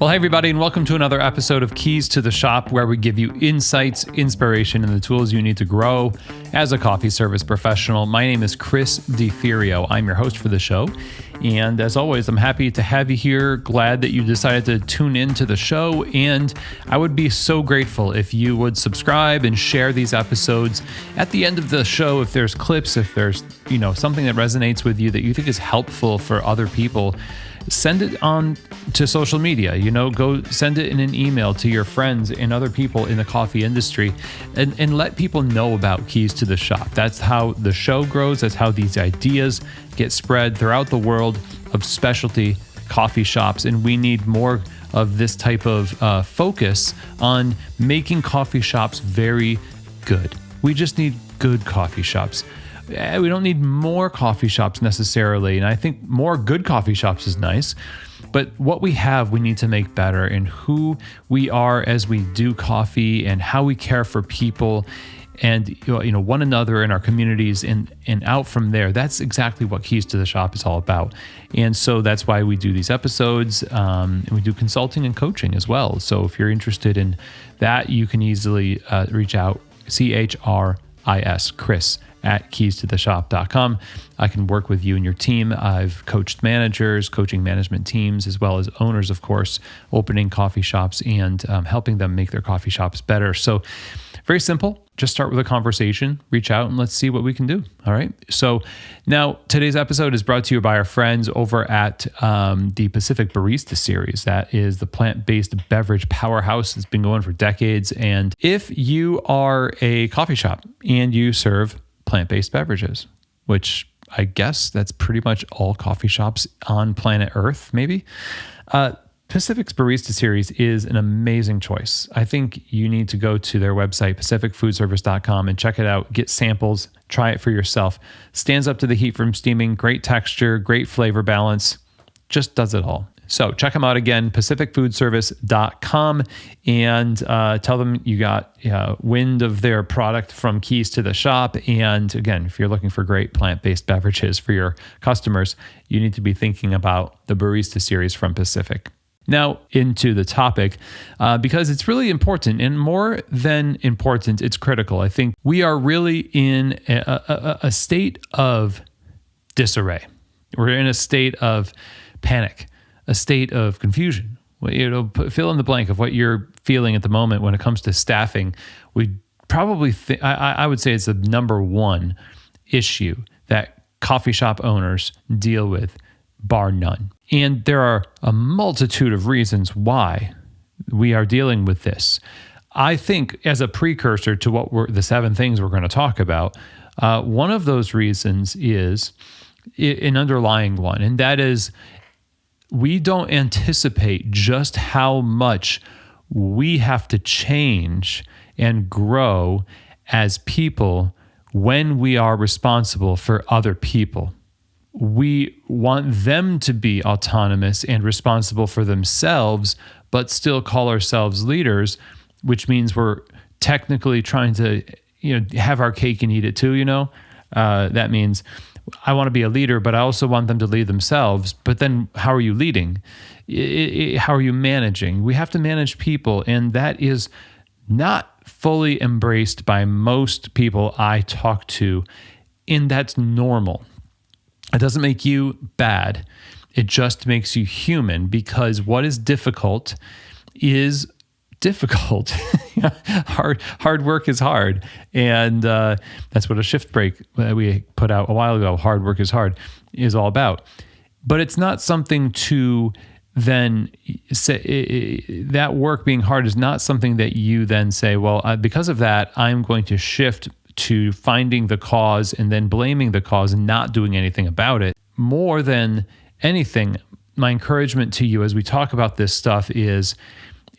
Well, hey, everybody, and welcome to another episode of Keys to the Shop, where we give you insights, inspiration, and the tools you need to grow as a coffee service professional. My name is Chris DeFirio. I'm your host for the show. And as always, I'm happy to have you here. Glad that you decided to tune into the show. And I would be so grateful if you would subscribe and share these episodes. At the end of the show, if there's clips, if there's, something that resonates with you that you think is helpful for other people, send it on to social media. Go send it in an email to your friends and other people in the coffee industry and let people know about Keys to the Shop. That's how the show grows. That's how these ideas get spread throughout the world of specialty coffee shops. And we need more of this type of focus on making coffee shops very good. We just need good coffee shops. We don't need more coffee shops necessarily. And I think more good coffee shops is nice. But what we have, we need to make better. And who we are as we do coffee and how we care for people and one another in our communities and out from there. That's exactly what Keys to the Shop is all about. And so that's why we do these episodes. And we do consulting and coaching as well. So if you're interested in that, you can easily reach out, Chris at keystotheshop.com. I can work with you and your team. I've coached managers, coaching management teams, as well as owners, of course, opening coffee shops and helping them make their coffee shops better. So very simple. Just start with a conversation, reach out, and let's see what we can do. All right. So now today's episode is brought to you by our friends over at the Pacific Barista Series. That is the plant-based beverage powerhouse that's been going for decades. And if you are a coffee shop and you serve plant-based beverages, which I guess that's pretty much all coffee shops on planet Earth, maybe, Pacific's Barista Series is an amazing choice. I think you need to go to their website, pacificfoodservice.com, and check it out. Get samples, try it for yourself. Stands up to the heat from steaming, great texture, great flavor balance, just does it all. So check them out again, pacificfoodservice.com, and tell them you got wind of their product from Keys to the Shop. And again, if you're looking for great plant-based beverages for your customers, you need to be thinking about the Barista Series from Pacific. Now into the topic, because it's really important, and more than important, it's critical. I think we are really in a state of disarray. We're in a state of panic, a state of confusion. Fill in the blank of what you're feeling at the moment when it comes to staffing. We probably, I would say it's the number one issue that coffee shop owners deal with, bar none. And there are a multitude of reasons why we are dealing with this. I think as a precursor to the 7 things we're going to talk about, one of those reasons is an underlying one, and that is we don't anticipate just how much we have to change and grow as people when we are responsible for other people. We want them to be autonomous and responsible for themselves, but still call ourselves leaders, which means we're technically trying to, have our cake and eat it too, That means I want to be a leader, but I also want them to lead themselves. But then how are you leading? How are you managing? We have to manage people, and that is not fully embraced by most people I talk to, and that's normal. It doesn't make you bad. It just makes you human, because what is difficult is difficult. Hard work is hard. And that's what a shift break that we put out a while ago, Hard Work is Hard, is all about. But it's not something to then say, that work being hard is not something that you then say, well, because of that, I'm going to shift to finding the cause and then blaming the cause and not doing anything about it. More than anything, my encouragement to you as we talk about this stuff is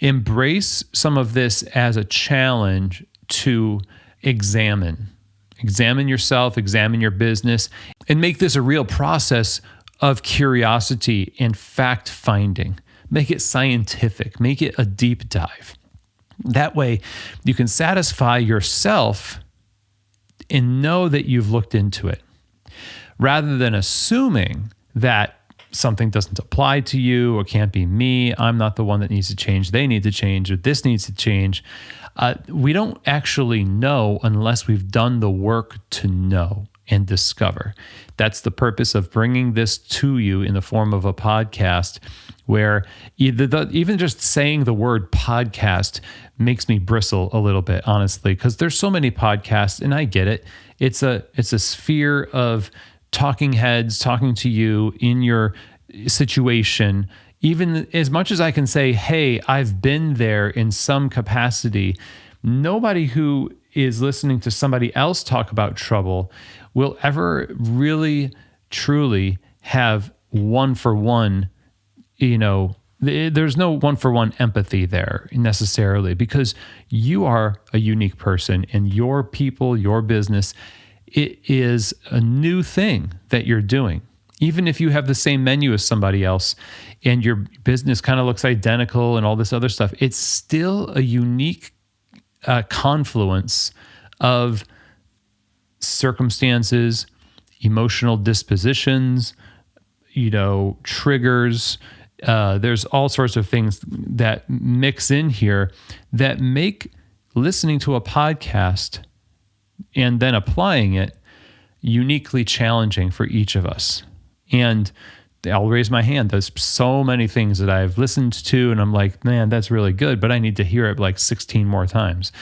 embrace some of this as a challenge to examine yourself, examine your business, and make this a real process of curiosity and fact finding. Make it scientific, make it a deep dive. That way you can satisfy yourself and know that you've looked into it, rather than assuming that something doesn't apply to you or can't be me. I'm not the one that needs to change. They need to change, or this needs to change. We don't actually know unless we've done the work to know and discover. That's the purpose of bringing this to you in the form of a podcast, where even just saying the word podcast makes me bristle a little bit, honestly, because there's so many podcasts, and I get it. It's a sphere of talking heads talking to you in your situation. Even as much as I can say, hey, I've been there in some capacity, nobody who is listening to somebody else talk about trouble will ever really, truly have one-for-one, there's no one-for-one empathy there necessarily, because you are a unique person, and your people, your business, it is a new thing that you're doing. Even if you have the same menu as somebody else and your business kind of looks identical and all this other stuff, it's still a unique confluence of circumstances, emotional dispositions, triggers. There's all sorts of things that mix in here that make listening to a podcast and then applying it uniquely challenging for each of us. And I'll raise my hand. There's so many things that I've listened to and I'm like, man, that's really good, but I need to hear it like 16 more times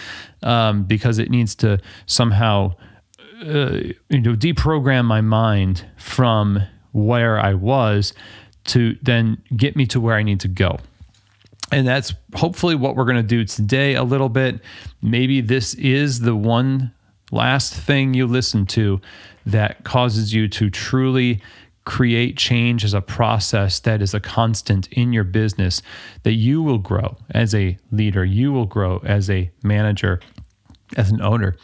because it needs to somehow deprogram my mind from where I was to then get me to where I need to go. And that's hopefully what we're going to do today a little bit. Maybe this is the one last thing you listen to that causes you to truly create change as a process that is a constant in your business, that you will grow as a leader, you will grow as a manager, as an owner,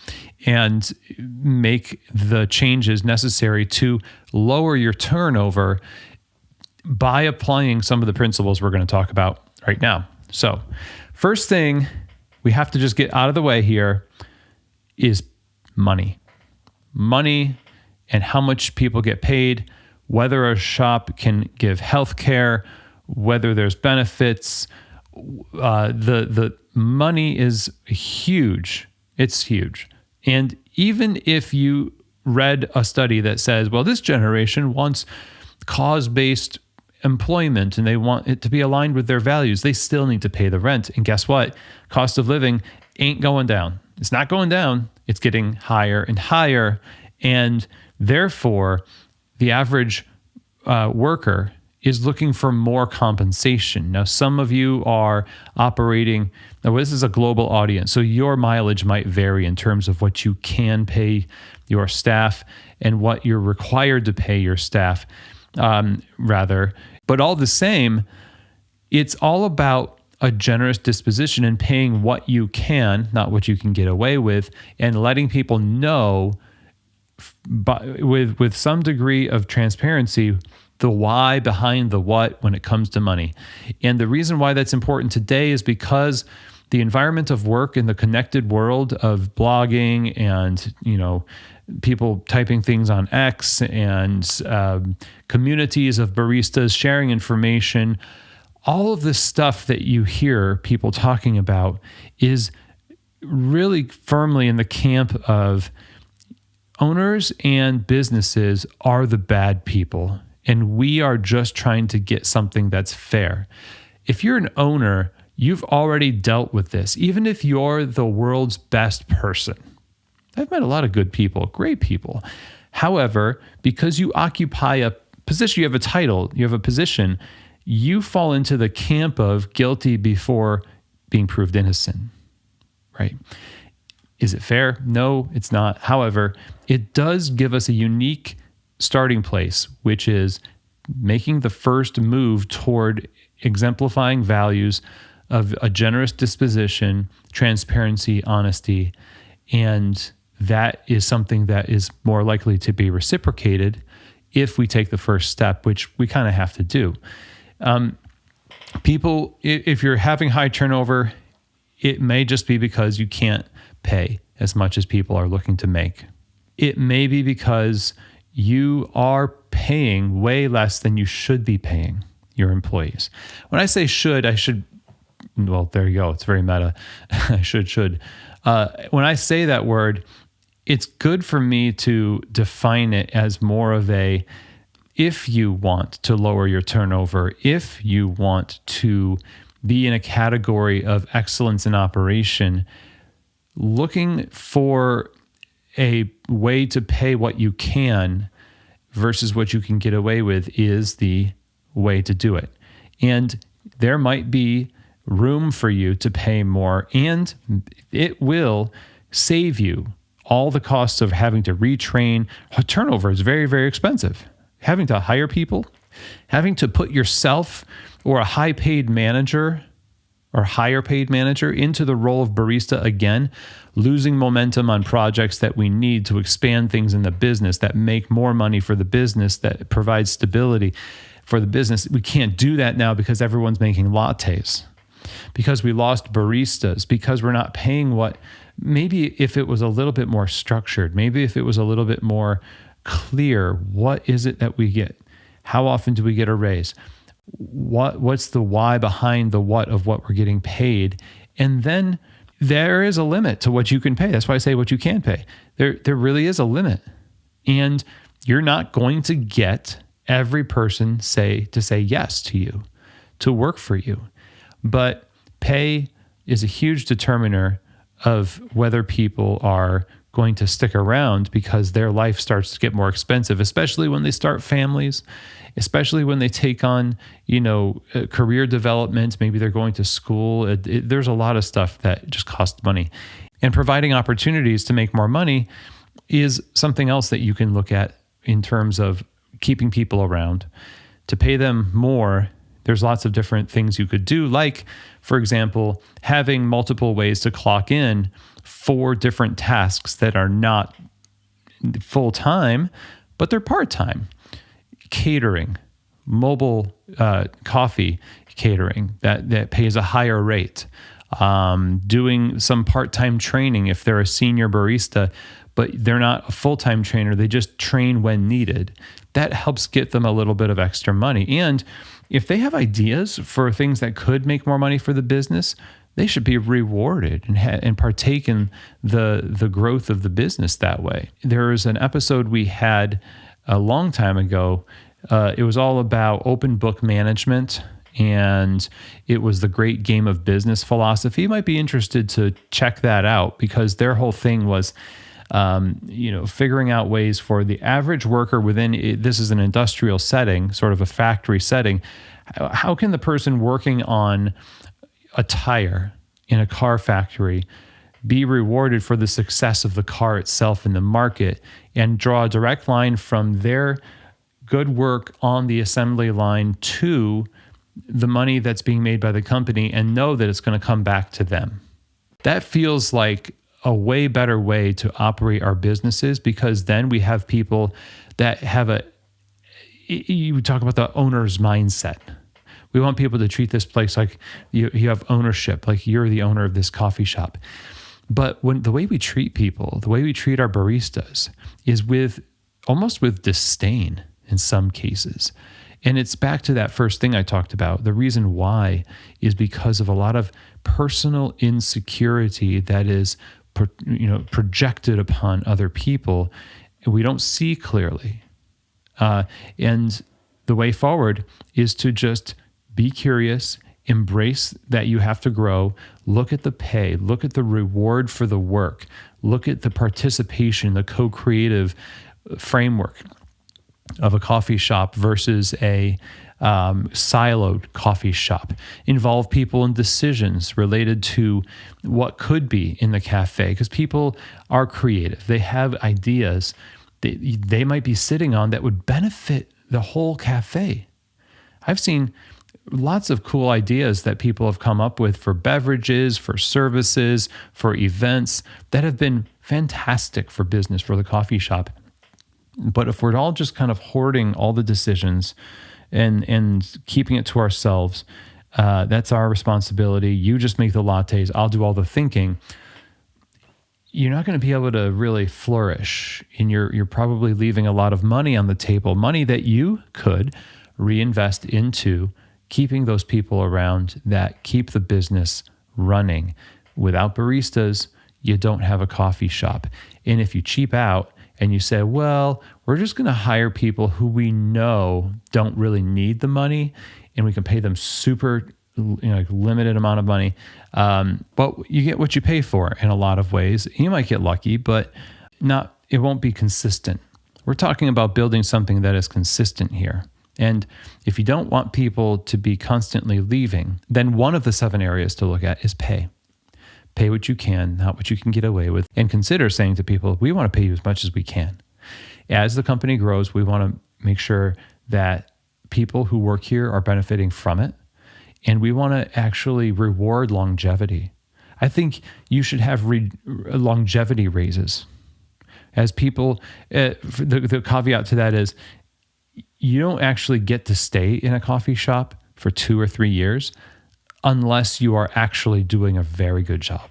and make the changes necessary to lower your turnover by applying some of the principles we're going to talk about right now. So, first thing we have to just get out of the way here is money. Money and how much people get paid, whether a shop can give health care, whether there's benefits. The money is huge. It's huge. And even if you read a study that says, well, this generation wants cause-based employment and they want it to be aligned with their values, they still need to pay the rent. And guess what? Cost of living ain't going down. It's not going down. It's getting higher and higher. And therefore, the average worker is looking for more compensation. Now, some of you are operating, now this is a global audience, so your mileage might vary in terms of what you can pay your staff and what you're required to pay your staff, rather. But all the same, it's all about a generous disposition and paying what you can, not what you can get away with, and letting people know with some degree of transparency the why behind the what when it comes to money. And the reason why that's important today is because the environment of work in the connected world of blogging and, people typing things on X and communities of baristas sharing information, all of this stuff that you hear people talking about is really firmly in the camp of owners and businesses are the bad people, and we are just trying to get something that's fair. If you're an owner, you've already dealt with this. Even if you're the world's best person, I've met a lot of good people, great people. However, because you occupy a position, you have a title, you have a position, you fall into the camp of guilty before being proved innocent, right? Is it fair? No, it's not. However, it does give us a unique starting place, which is making the first move toward exemplifying values of a generous disposition, transparency, honesty, and that is something that is more likely to be reciprocated if we take the first step, which we kind of have to do. People, if you're having high turnover, it may just be because you can't pay as much as people are looking to make. It may be because you are paying way less than you should be paying your employees. When I say should, well, there you go. It's very meta. should. When I say that word, it's good for me to define it as more of a, if you want to lower your turnover, if you want to be in a category of excellence in operation, looking for a way to pay what you can versus what you can get away with is the way to do it. And there might be room for you to pay more, and it will save you all the costs of having to retrain. Turnover is very, very expensive. Having to hire people, having to put yourself or a higher paid manager into the role of barista again, losing momentum on projects that we need to expand things in the business, that make more money for the business, that provide stability for the business. We can't do that now because everyone's making lattes, because we lost baristas, because we're not paying what, maybe if it was a little bit more structured, maybe if it was a little bit more clear, what is it that we get? How often do we get a raise? What's the why behind the what of what we're getting paid? And then there is a limit to what you can pay. That's why I say what you can pay. There really is a limit. And you're not going to get every person to say yes to you, to work for you. But pay is a huge determiner of whether people are going to stick around, because their life starts to get more expensive, especially when they start families, especially when they take on, career development. Maybe they're going to school. There's a lot of stuff that just costs money. And providing opportunities to make more money is something else that you can look at in terms of keeping people around. To pay them more, there's lots of different things you could do, like, for example, having multiple ways to clock in for different tasks that are not full-time, but they're part-time. Catering, mobile coffee catering that pays a higher rate. Doing some part-time training if they're a senior barista, but they're not a full-time trainer, they just train when needed. That helps get them a little bit of extra money. And if they have ideas for things that could make more money for the business, they should be rewarded and partake in the growth of the business that way. There was an episode we had a long time ago. It was all about open book management, and it was the great game of business philosophy. You might be interested to check that out, because their whole thing was, figuring out ways for the average worker within, this is an industrial setting, sort of a factory setting. How can the person working on a tire in a car factory be rewarded for the success of the car itself in the market, and draw a direct line from their good work on the assembly line to the money that's being made by the company, and know that it's going to come back to them? That feels like a way better way to operate our businesses, because then we have people that have you talk about the owner's mindset. We want people to treat this place like you have ownership, like you're the owner of this coffee shop. But the way we treat people, the way we treat our baristas, is almost with disdain in some cases. And it's back to that first thing I talked about. The reason why is because of a lot of personal insecurity that is projected upon other people, and we don't see clearly. And the way forward is to just be curious, embrace that you have to grow, look at the pay, look at the reward for the work, look at the participation, the co-creative framework of a coffee shop versus a siloed coffee shop. Involve people in decisions related to what could be in the cafe, because people are creative. They have ideas that they might be sitting on that would benefit the whole cafe. I've seen lots of cool ideas that people have come up with for beverages, for services, for events that have been fantastic for business, for the coffee shop. But if we're all just kind of hoarding all the decisions and keeping it to ourselves, that's our responsibility. You just make the lattes, I'll do all the thinking. you're not going to be able to really flourish, and you're probably leaving a lot of money on the table, money that you could reinvest into keeping those people around that keep the business running. Without baristas, you don't have a coffee shop. And if you cheap out and you say, well, we're just going to hire people who we know don't really need the money, and we can pay them super limited amount of money, but you get what you pay for in a lot of ways. You might get lucky, but it won't be consistent. We're talking about building something that is consistent here. And if you don't want people to be constantly leaving, then one of the 7 areas to look at is pay. Pay what you can, not what you can get away with, and consider saying to people, we want to pay you as much as we can. As the company grows, we want to make sure that people who work here are benefiting from it. And we want to actually reward longevity. I think you should have longevity raises. As people, the caveat to that is you don't actually get to stay in a coffee shop for 2 or 3 years unless you are actually doing a very good job.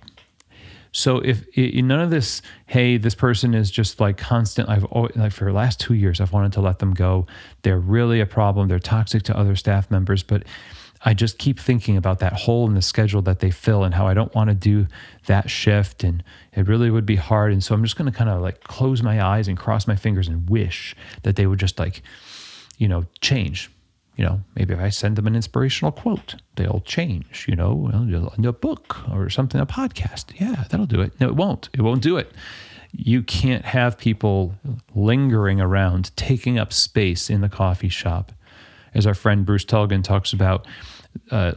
So if none of this, hey, this person is just like constant, for the last 2 years, I've wanted to let them go. They're really a problem. They're toxic to other staff members, but I just keep thinking about that hole in the schedule that they fill and how I don't want to do that shift, and it really would be hard. And so I'm just going to kind of like close my eyes and cross my fingers and wish that they would just change. Maybe if I send them an inspirational quote, they'll change, in a book or something, a podcast. Yeah, that'll do it. No, it won't. It won't do it. You can't have people lingering around, taking up space in the coffee shop. As our friend Bruce Tulgan talks about,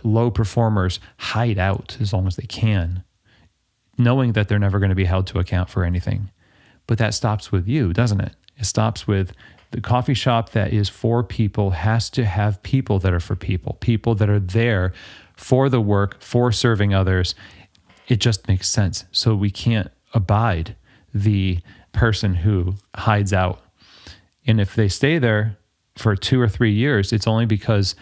low performers hide out as long as they can, knowing that they're never going to be held to account for anything. But that stops with you, doesn't it? It stops with the coffee shop that is for people has to have people that are for people that are there for the work, for serving others. It just makes sense. So we can't abide the person who hides out. And if they stay there for 2 or 3 years, it's only because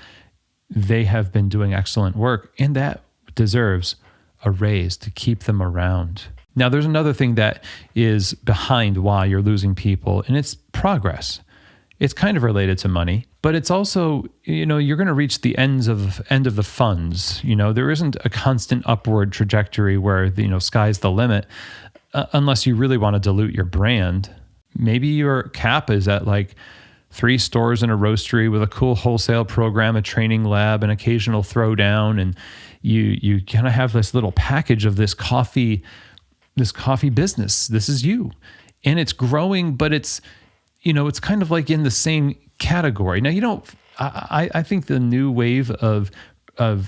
they have been doing excellent work, and that deserves a raise to keep them around. Now, there's another thing that is behind why you're losing people, and it's progress. It's kind of related to money, but it's also, you're going to reach the end of the funds. There isn't a constant upward trajectory where sky's the limit, unless you really want to dilute your brand. Maybe your cap is at like 3 stores and a roastery with a cool wholesale program, a training lab, an occasional throwdown, and you kind of have this little package of this coffee business. This is you, and it's growing, but it's kind of like in the same category. Now I think the new wave of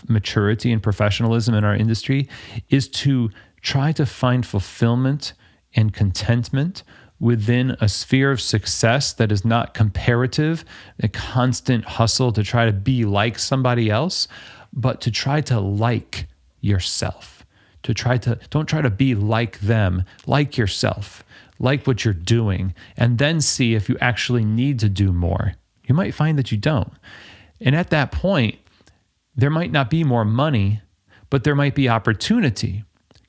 maturity and professionalism in our industry is to try to find fulfillment and contentment within a sphere of success that is not comparative, a constant hustle to try to be like somebody else, but to try to like yourself. Don't try to be like them, like yourself, like what you're doing, and then see if you actually need to do more. You might find that you don't. And at that point, there might not be more money, but there might be opportunity.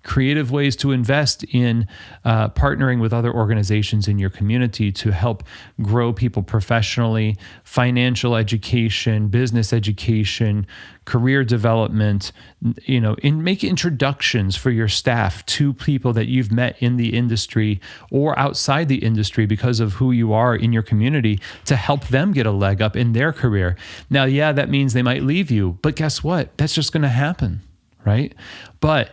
Creative ways to invest in partnering with other organizations in your community to help grow people professionally, financial education, business education, career development, and make introductions for your staff to people that you've met in the industry or outside the industry because of who you are in your community to help them get a leg up in their career. Now, yeah, that means they might leave you, but guess what? That's just going to happen, right? But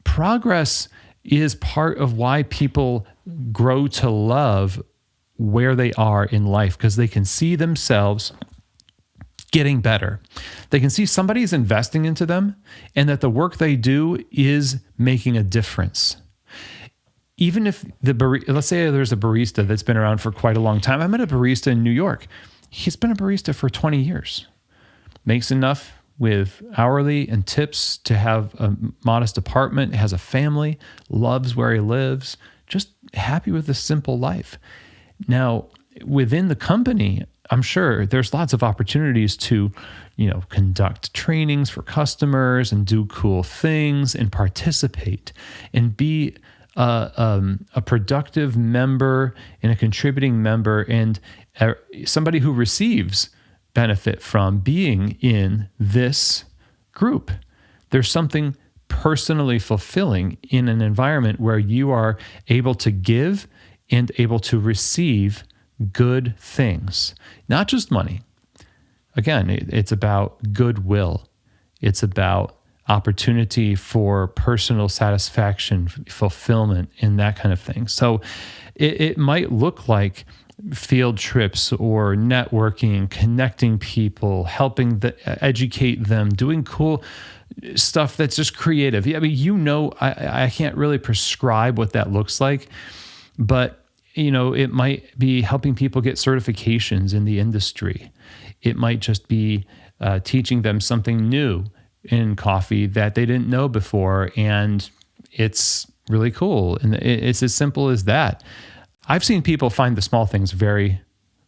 progress is part of why people grow to love where they are in life, because they can see themselves getting better. They can see somebody's investing into them and that the work they do is making a difference. Even if let's say there's a barista that's been around for quite a long time. I met a barista in New York. He's been a barista for 20 years. Makes enough with hourly and tips to have a modest apartment, has a family, loves where he lives, just happy with a simple life. Now, within the company, I'm sure there's lots of opportunities to, conduct trainings for customers and do cool things and participate and be a productive member and a contributing member and somebody who receives benefit from being in this group. There's something personally fulfilling in an environment where you are able to give and able to receive good things, not just money. Again, it's about goodwill. It's about opportunity for personal satisfaction, fulfillment, and that kind of thing. So it might look like field trips or networking, connecting people, helping educate them, doing cool stuff that's just creative. I mean, I can't really prescribe what that looks like, but it might be helping people get certifications in the industry. It might just be teaching them something new in coffee that they didn't know before, and it's really cool. And it's as simple as that. I've seen people find the small things very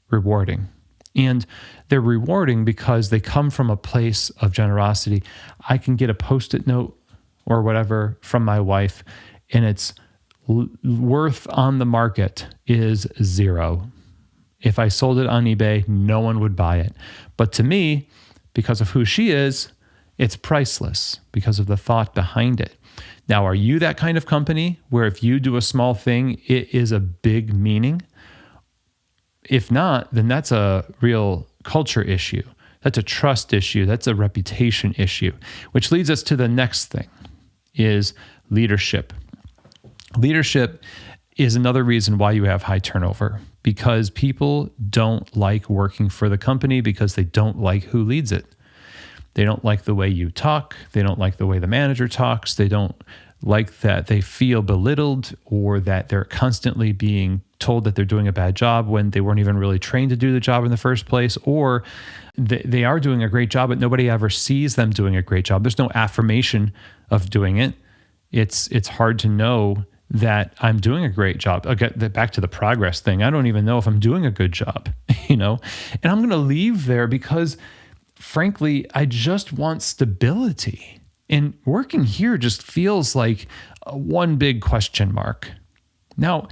rewarding, and they're rewarding because they come from a place of generosity. I can get a Post-it note or whatever from my wife, and its worth on the market is $0. If I sold it on eBay, no one would buy it. But to me, because of who she is, it's priceless because of the thought behind it. Now, are you that kind of company where if you do a small thing, it is a big meaning? If not, then that's a real culture issue. That's a trust issue. That's a reputation issue, which leads us to the next thing, is leadership. Leadership is another reason why you have high turnover, because people don't like working for the company because they don't like who leads it. They don't like the way you talk. They don't like the way the manager talks. They don't like that they feel belittled, or that they're constantly being told that they're doing a bad job when they weren't even really trained to do the job in the first place, or they are doing a great job, but nobody ever sees them doing a great job. There's no affirmation of doing it. It's hard to know that I'm doing a great job. I'll get back to the progress thing. I don't even know if I'm doing a good job, and I'm going to leave there because frankly, I just want stability. And working here just feels like one big question mark. Now,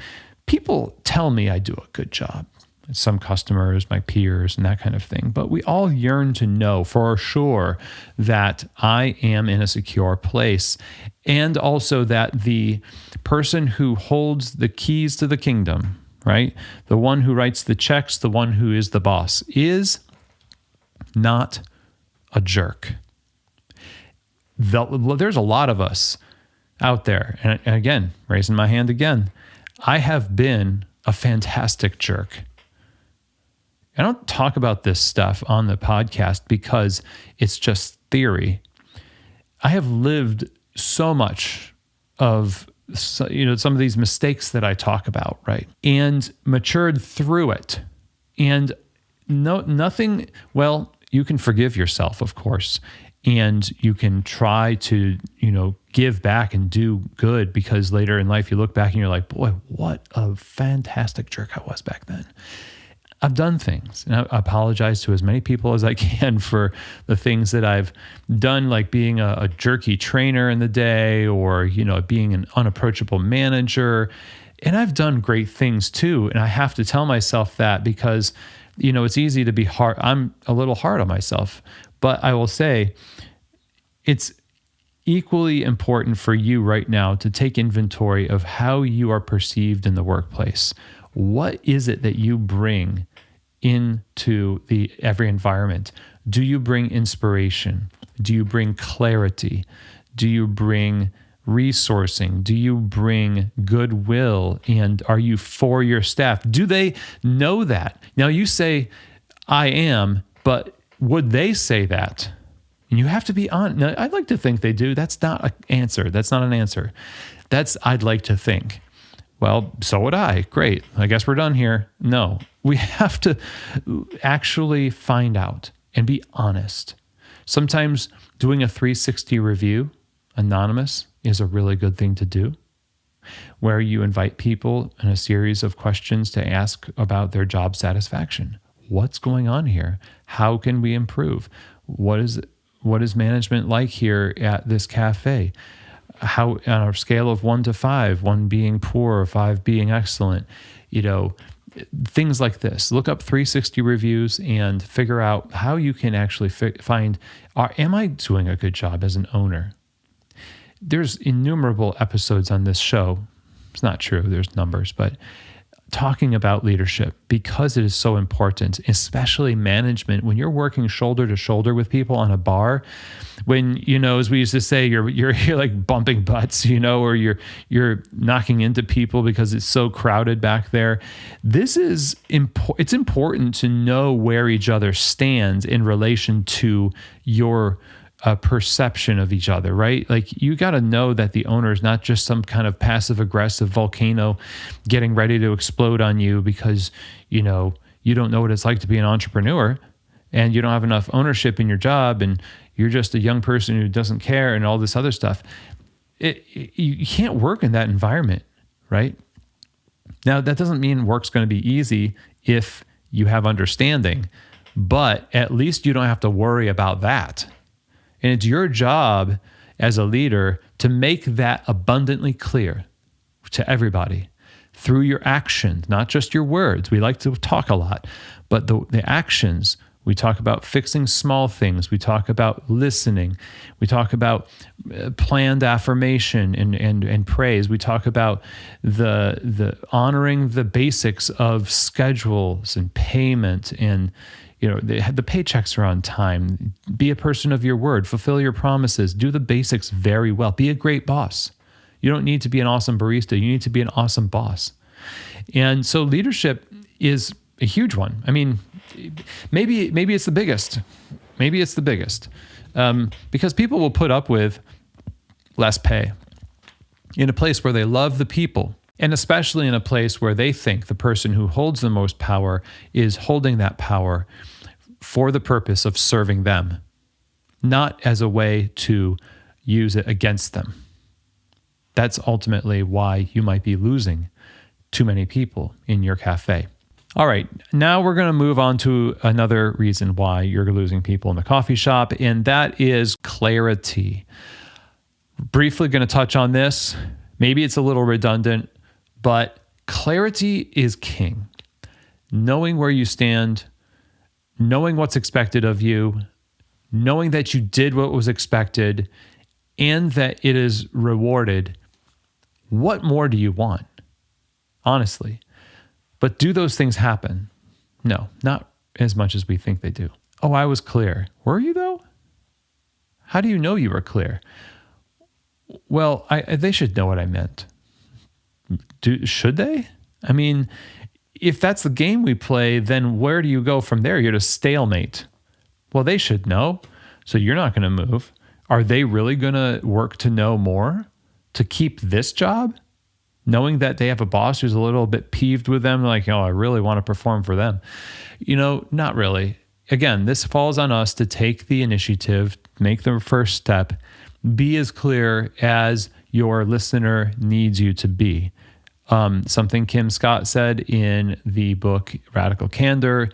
people tell me I do a good job. Some customers, my peers, and that kind of thing. But we all yearn to know for sure that I am in a secure place. And also that the person who holds the keys to the kingdom, right? The one who writes the checks, the one who is the boss, is not a jerk. There's a lot of us out there. And again, raising my hand again, I have been a fantastic jerk. I don't talk about this stuff on the podcast because it's just theory. I have lived so much of some of these mistakes that I talk about, right? And matured through it. And nothing, well, you can forgive yourself, of course, and you can try to, give back and do good, because later in life you look back and you're like, boy, what a fantastic jerk I was back then. I've done things, and I apologize to as many people as I can for the things that I've done, like being a jerky trainer in the day, or, being an unapproachable manager. And I've done great things too. And I have to tell myself that because it's easy to be hard. I'm a little hard on myself, but I will say it's equally important for you right now to take inventory of how you are perceived in the workplace. What is it that you bring into every environment? Do you bring inspiration? Do you bring clarity? Do you bring resourcing? Do you bring goodwill? And are you for your staff? Do they know that? Now you say, I am, but would they say that? And you have to be honest. Now, I'd like to think they do. That's not an answer. That's not an answer. That's I'd like to think. Well, so would I. Great. I guess we're done here. No, we have to actually find out and be honest. Sometimes doing a 360 review, anonymous, is a really good thing to do, where you invite people in a series of questions to ask about their job satisfaction. What's going on here? How can we improve? What is management like here at this cafe? how on a scale of 1 to 5, 1 being poor, 5 being excellent, things like this. Look up 360 reviews and figure out how you can actually find, am I doing a good job as an owner? There's innumerable episodes on this show. It's not true, there's numbers, but talking about leadership like it is so important, especially management. When you're working shoulder to shoulder with people on a bar, when, as we used to say, you're like bumping butts, or you're knocking into people because it's so crowded back there. This is it's important to know where each other stands in relation to your perception of each other, right? Like, you got to know that the owner is not just some kind of passive aggressive volcano getting ready to explode on you because, you don't know what it's like to be an entrepreneur and you don't have enough ownership in your job and you're just a young person who doesn't care and all this other stuff. You can't work in that environment, right? Now, that doesn't mean work's going to be easy if you have understanding, but at least you don't have to worry about that. And it's your job as a leader to make that abundantly clear to everybody through your actions, not just your words. We like to talk a lot, but the actions. We talk about fixing small things. We talk about listening. We talk about planned affirmation and praise. We talk about the honoring the basics of schedules and payment and the paychecks are on time. Be a person of your word. Fulfill your promises. Do the basics very well. Be a great boss. You don't need to be an awesome barista. You need to be an awesome boss. And so leadership is a huge one. I mean, maybe it's the biggest. Maybe it's the biggest. Because people will put up with less pay in a place where they love the people. And especially in a place where they think the person who holds the most power is holding that power for the purpose of serving them, not as a way to use it against them. That's ultimately why you might be losing too many people in your cafe. All right, now we're going to move on to another reason why you're losing people in the coffee shop, and that is clarity. Briefly going to touch on this. Maybe it's a little redundant, but clarity is king. Knowing where you stand, knowing what's expected of you, knowing that you did what was expected, and that it is rewarded. What more do you want? Honestly. But do those things happen? No, not as much as we think they do. Oh, I was clear. Were you though? How do you know you were clear? Well, they should know what I meant. Should they? I mean, if that's the game we play, then where do you go from there? You're at a stalemate. Well, they should know, so you're not going to move. Are they really going to work to know more to keep this job? Knowing that they have a boss who's a little bit peeved with them, like, I really want to perform for them. Not really. Again, this falls on us to take the initiative, make the first step, be as clear as your listener needs you to be. Something Kim Scott said in the book Radical Candor,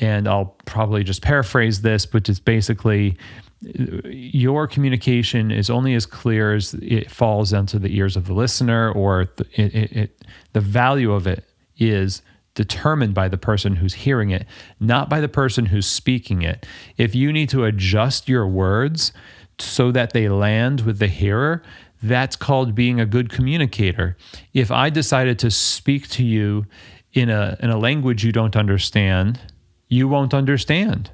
and I'll probably just paraphrase this, but it's basically your communication is only as clear as it falls into the ears of the listener, or the value of it is determined by the person who's hearing it, not by the person who's speaking it. If you need to adjust your words so that they land with the hearer, that's called being a good communicator. If I decided to speak to you in a language you don't understand, you won't understand.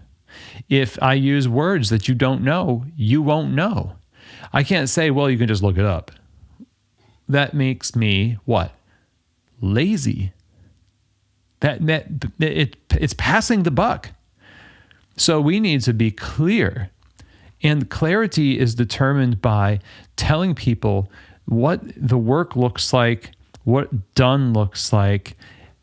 If I use words that you don't know, you won't know. I can't say, well, you can just look it up. That makes me what? Lazy. It's passing the buck. So we need to be clear. And clarity is determined by telling people what the work looks like, what done looks like,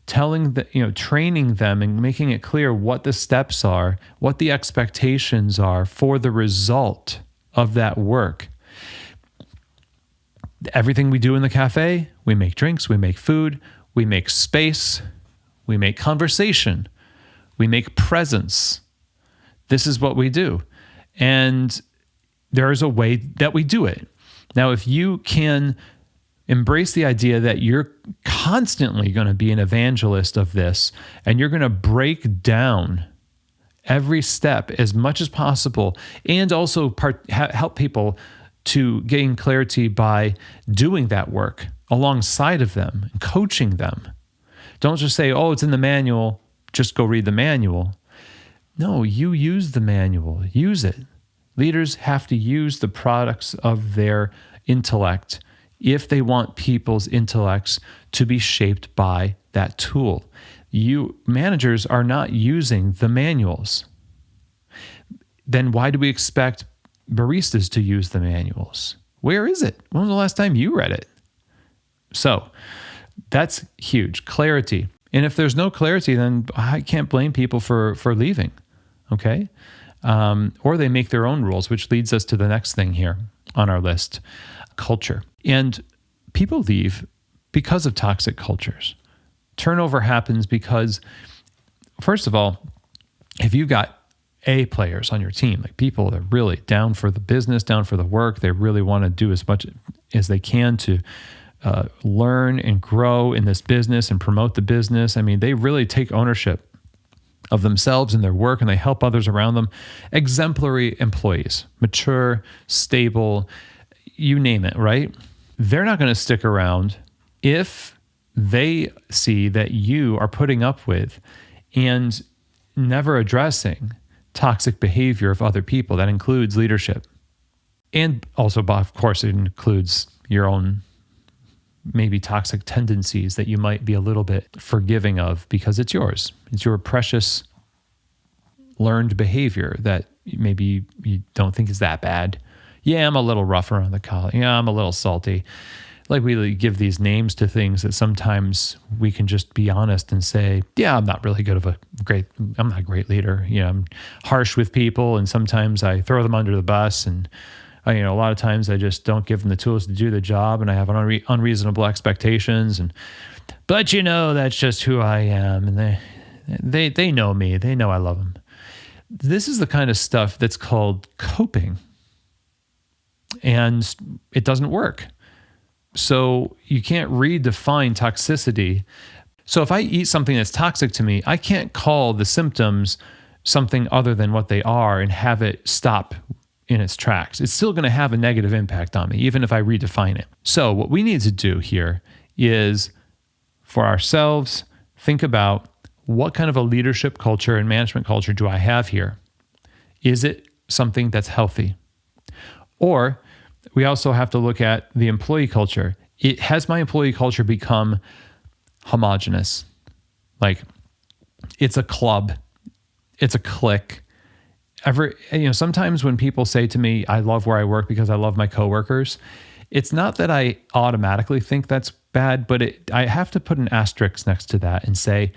training them and making it clear what the steps are, what the expectations are for the result of that work. Everything we do in the cafe, we make drinks, we make food, we make space, we make conversation, we make presence. This is what we do. And there is a way that we do it. Now, if you can embrace the idea that you're constantly going to be an evangelist of this, and you're going to break down every step as much as possible, and also help people to gain clarity by doing that work alongside of them and coaching them. Don't just say, oh, it's in the manual, just go read the manual. No, you use the manual, use it. Leaders have to use the products of their intellect if they want people's intellects to be shaped by that tool. You managers are not using the manuals. Then why do we expect baristas to use the manuals? Where is it? When was the last time you read it? So that's huge. Clarity. And if there's no clarity, then I can't blame people for leaving. Okay? Or they make their own rules, which leads us to the next thing here on our list, culture. And people leave because of toxic cultures. Turnover happens because, first of all, if you've got A players on your team, like people that are really down for the business, down for the work, they really want to do as much as they can to learn and grow in this business and promote the business. I mean, they really take ownership of themselves and their work, and they help others around them. Exemplary employees, mature, stable, you name it, right? They're not going to stick around if they see that you are putting up with and never addressing toxic behavior of other people. That includes leadership. And also, of course, it includes your own maybe toxic tendencies that you might be a little bit forgiving of because it's yours. It's your precious learned behavior that maybe you don't think is that bad. Yeah, I'm a little rough around the collar. Yeah, I'm a little salty. Like we give these names to things that sometimes we can just be honest and say, yeah, I'm not really I'm not a great leader. You know, I'm harsh with people, and sometimes I throw them under the bus, and a lot of times I just don't give them the tools to do the job, and I have unreasonable expectations. But that's just who I am, and they know me. They know I love them. This is the kind of stuff that's called coping, and it doesn't work. So you can't redefine toxicity. So if I eat something that's toxic to me, I can't call the symptoms something other than what they are and have it stop in its tracks. It's still going to have a negative impact on me, even if I redefine it. So what we need to do here is, for ourselves, think about what kind of a leadership culture and management culture do I have here? Is it something that's healthy? Or we also have to look at the employee culture. Has my employee culture become homogenous? Like it's a club, it's a clique. Sometimes when people say to me, I love where I work because I love my coworkers, it's not that I automatically think that's bad, but I have to put an asterisk next to that and say,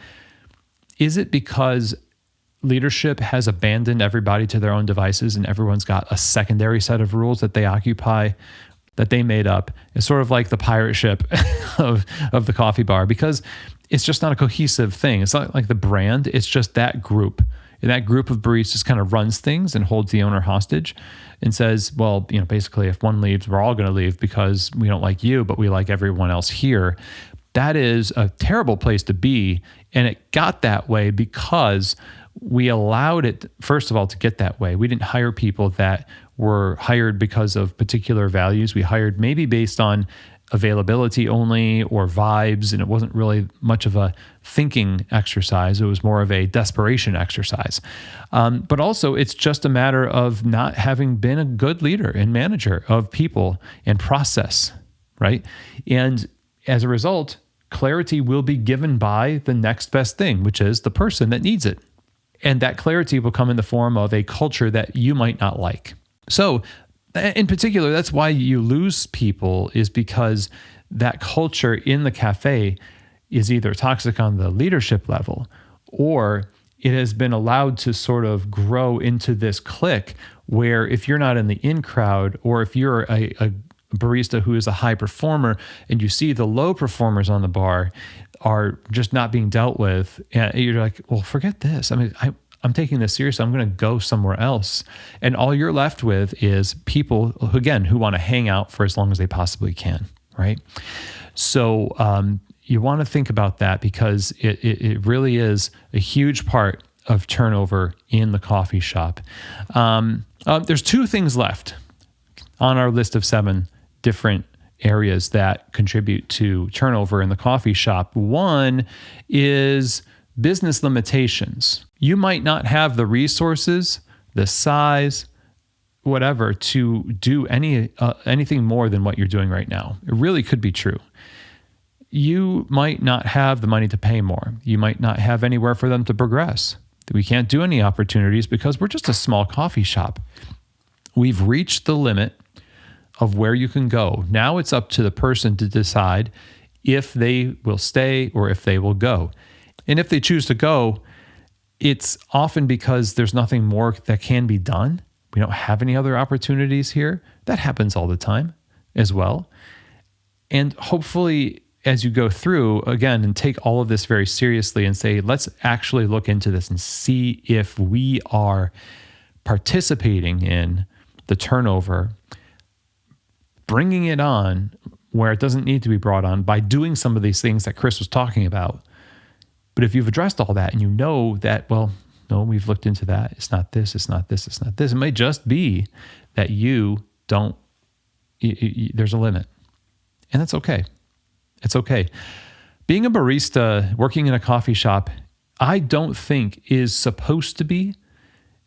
is it because leadership has abandoned everybody to their own devices and everyone's got a secondary set of rules that they occupy, that they made up? It's sort of like the pirate ship of the coffee bar, because it's just not a cohesive thing. It's not like the brand. It's just that group. And that group of baristas kind of runs things and holds the owner hostage and says, well, basically if one leaves, we're all going to leave because we don't like you, but we like everyone else here. That is a terrible place to be. And it got that way because we allowed it, first of all, to get that way. We didn't hire people that were hired because of particular values. We hired maybe based on availability only or vibes, and it wasn't really much of a thinking exercise. It was more of a desperation exercise. But also, it's just a matter of not having been a good leader and manager of people and process, right? And as a result, clarity will be given by the next best thing, which is the person that needs it. And that clarity will come in the form of a culture that you might not like. So in particular, that's why you lose people, is because that culture in the cafe is either toxic on the leadership level, or it has been allowed to sort of grow into this clique where if you're not in the in crowd, or if you're a barista who is a high performer and you see the low performers on the bar are just not being dealt with, and you're like, well, forget this. I mean, I'm taking this seriously. I'm going to go somewhere else. And all you're left with is people, again, who want to hang out for as long as they possibly can, right? So you want to think about that, because it really is a huge part of turnover in the coffee shop. There's 2 things left on our list of 7 different areas that contribute to turnover in the coffee shop. One is business limitations. You might not have the resources, the size, whatever, to do anything more than what you're doing right now. It really could be true. You might not have the money to pay more. You might not have anywhere for them to progress. We can't do any opportunities because we're just a small coffee shop. We've reached the limit of where you can go. Now it's up to the person to decide if they will stay or if they will go. And if they choose to go, it's often because there's nothing more that can be done. We don't have any other opportunities here. That happens all the time as well. And hopefully, as you go through, again, and take all of this very seriously and say, let's actually look into this and see if we are participating in the turnover, bringing it on where it doesn't need to be brought on by doing some of these things that Chris was talking about. But if you've addressed all that and you know that, well, no, we've looked into that. It's not this, it's not this, it's not this. It may just be that you don't, there's a limit. And that's okay. It's okay. Being a barista, working in a coffee shop, I don't think is supposed to be,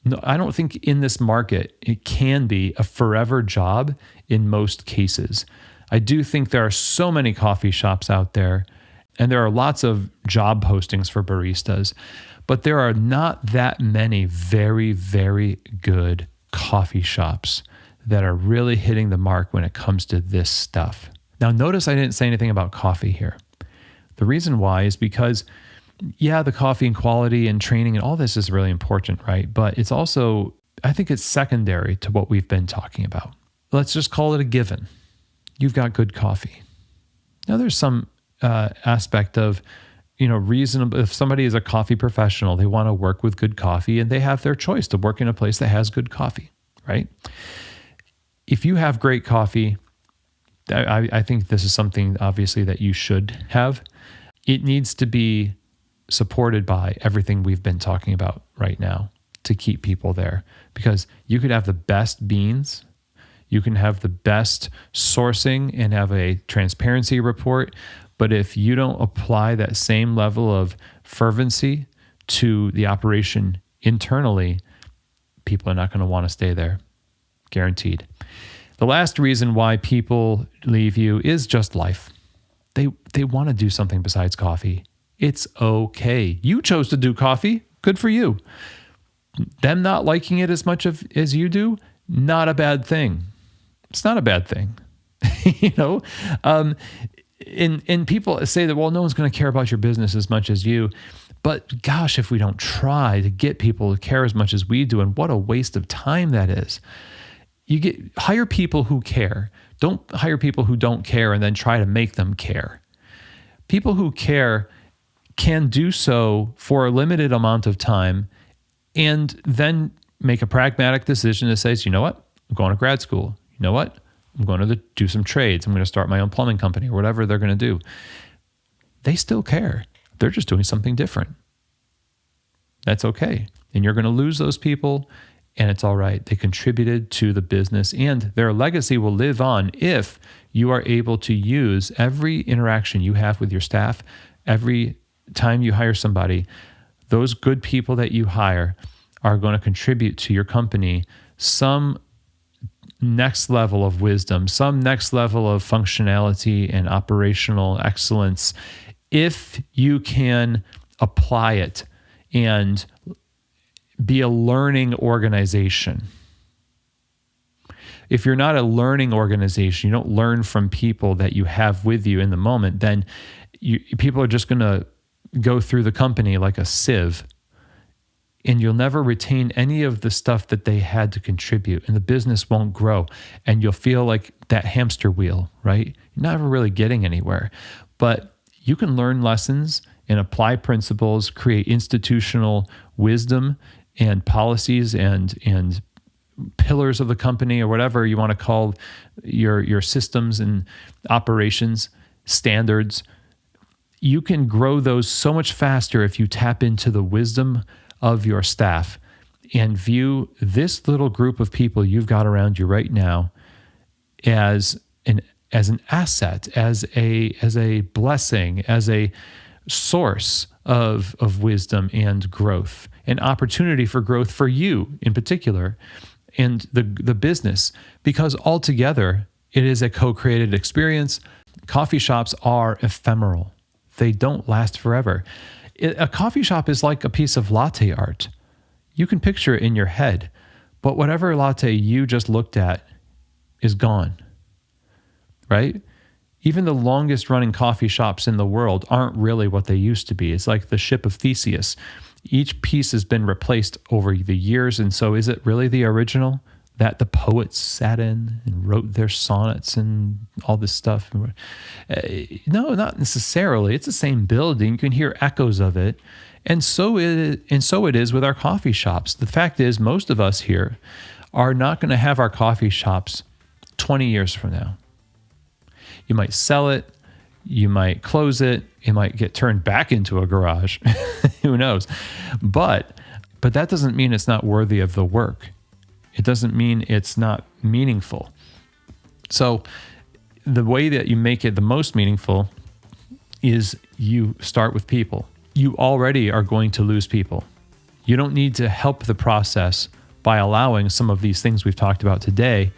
no, I don't think in this market it can be a forever job in most cases. I do think there are so many coffee shops out there, and there are lots of job postings for baristas, but there are not that many very, very good coffee shops that are really hitting the mark when it comes to this stuff. Now, notice I didn't say anything about coffee here. The reason why is because, yeah, the coffee and quality and training and all this is really important, right? But it's also, I think it's secondary to what we've been talking about. Let's just call it a given. You've got good coffee. Now, there's some aspect of, reasonable. If somebody is a coffee professional, they want to work with good coffee and they have their choice to work in a place that has good coffee, right? If you have great coffee, I think this is something obviously that you should have. It needs to be supported by everything we've been talking about right now to keep people there, because you could have the best beans, you can have the best sourcing and have a transparency report, but if you don't apply that same level of fervency to the operation internally, people are not going to want to stay there. Guaranteed. The last reason why people leave you is just life. They want to do something besides coffee. It's okay. You chose to do coffee. Good for you. Them not liking it as much as you do, not a bad thing. It's not a bad thing. And people say that, well, no one's going to care about your business as much as you. But gosh, if we don't try to get people to care as much as we do, and what a waste of time that is. Hire people who care. Don't hire people who don't care and then try to make them care. People who care can do so for a limited amount of time and then make a pragmatic decision that says, you know what? I'm going to grad school. You know what? I'm going to do some trades. I'm going to start my own plumbing company or whatever they're going to do. They still care. They're just doing something different. That's okay. And you're going to lose those people, and it's all right. They contributed to the business, and their legacy will live on if you are able to use every interaction you have with your staff, every time you hire somebody. Those good people that you hire are going to contribute to your company some next level of wisdom, some next level of functionality and operational excellence, if you can apply it and be a learning organization. If you're not a learning organization, you don't learn from people that you have with you in the moment, then people are just going to go through the company like a sieve, and you'll never retain any of the stuff that they had to contribute, and the business won't grow, and you'll feel like that hamster wheel, right? You're never really getting anywhere. But you can learn lessons and apply principles, create institutional wisdom and policies and pillars of the company, or whatever you want to call your systems and operations, standards, you can grow those so much faster if you tap into the wisdom of your staff and view this little group of people you've got around you right now as an asset, as a blessing, as a source of wisdom and growth, an opportunity for growth for you in particular, and the business, because altogether it is a co-created experience. Coffee shops are ephemeral. They don't last forever. A coffee shop is like a piece of latte art. You can picture it in your head, but whatever latte you just looked at is gone, right? Even the longest running coffee shops in the world aren't really what they used to be. It's like the ship of Theseus. Each piece has been replaced over the years, and so is it really the original that the poets sat in and wrote their sonnets and all this stuff? No, not necessarily. It's the same building. You can hear echoes of it. And so it is with our coffee shops. The fact is, most of us here are not going to have our coffee shops 20 years from now. You might sell it. You might close it. It might get turned back into a garage. Who knows? But that doesn't mean it's not worthy of the work. It doesn't mean it's not meaningful. So the way that you make it the most meaningful is you start with people. You already are going to lose people. You don't need to help the process by allowing some of these things we've talked about today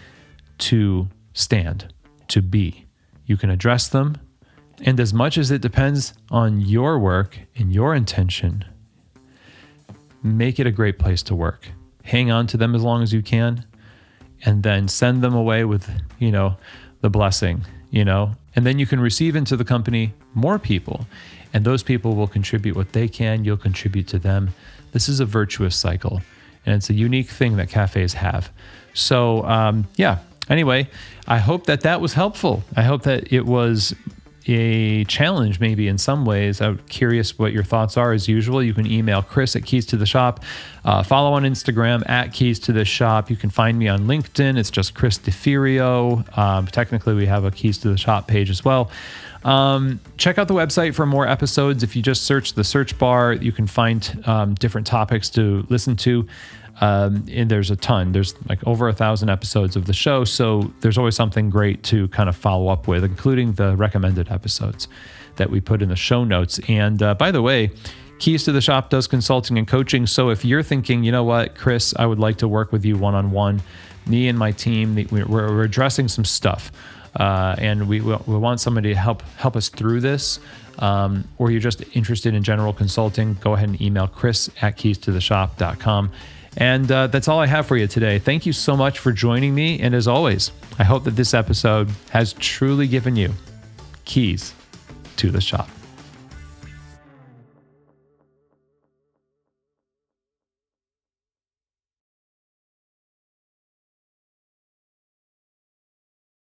to stand, to be. You can address them. And as much as it depends on your work and your intention, make it a great place to work. Hang on to them as long as you can, and then send them away with, the blessing, and then you can receive into the company more people, and those people will contribute what they can. You'll contribute to them. This is a virtuous cycle, and it's a unique thing that cafes have. So, anyway, I hope that was helpful. I hope that it was a challenge maybe in some ways. I'm curious what your thoughts are. As usual, you can email Chris at Keys to the Shop. Follow on Instagram at Keys to the Shop. You can find me on LinkedIn. It's just Chris DeFirio. Technically, we have a Keys to the Shop page as well. Check out the website for more episodes. If you just search the search bar, you can find different topics to listen to. And there's a ton. There's like over 1,000 episodes of the show. So there's always something great to kind of follow up with, including the recommended episodes that we put in the show notes. And by the way, Keys to the Shop does consulting and coaching. So if you're thinking, you know what, Chris, I would like to work with you one-on-one, me and my team, we're addressing some stuff. And we want somebody to help us through this, or you're just interested in general consulting, go ahead and email Chris at keystotheshop.com. And that's all I have for you today. Thank you so much for joining me. And as always, I hope that this episode has truly given you keys to the shop.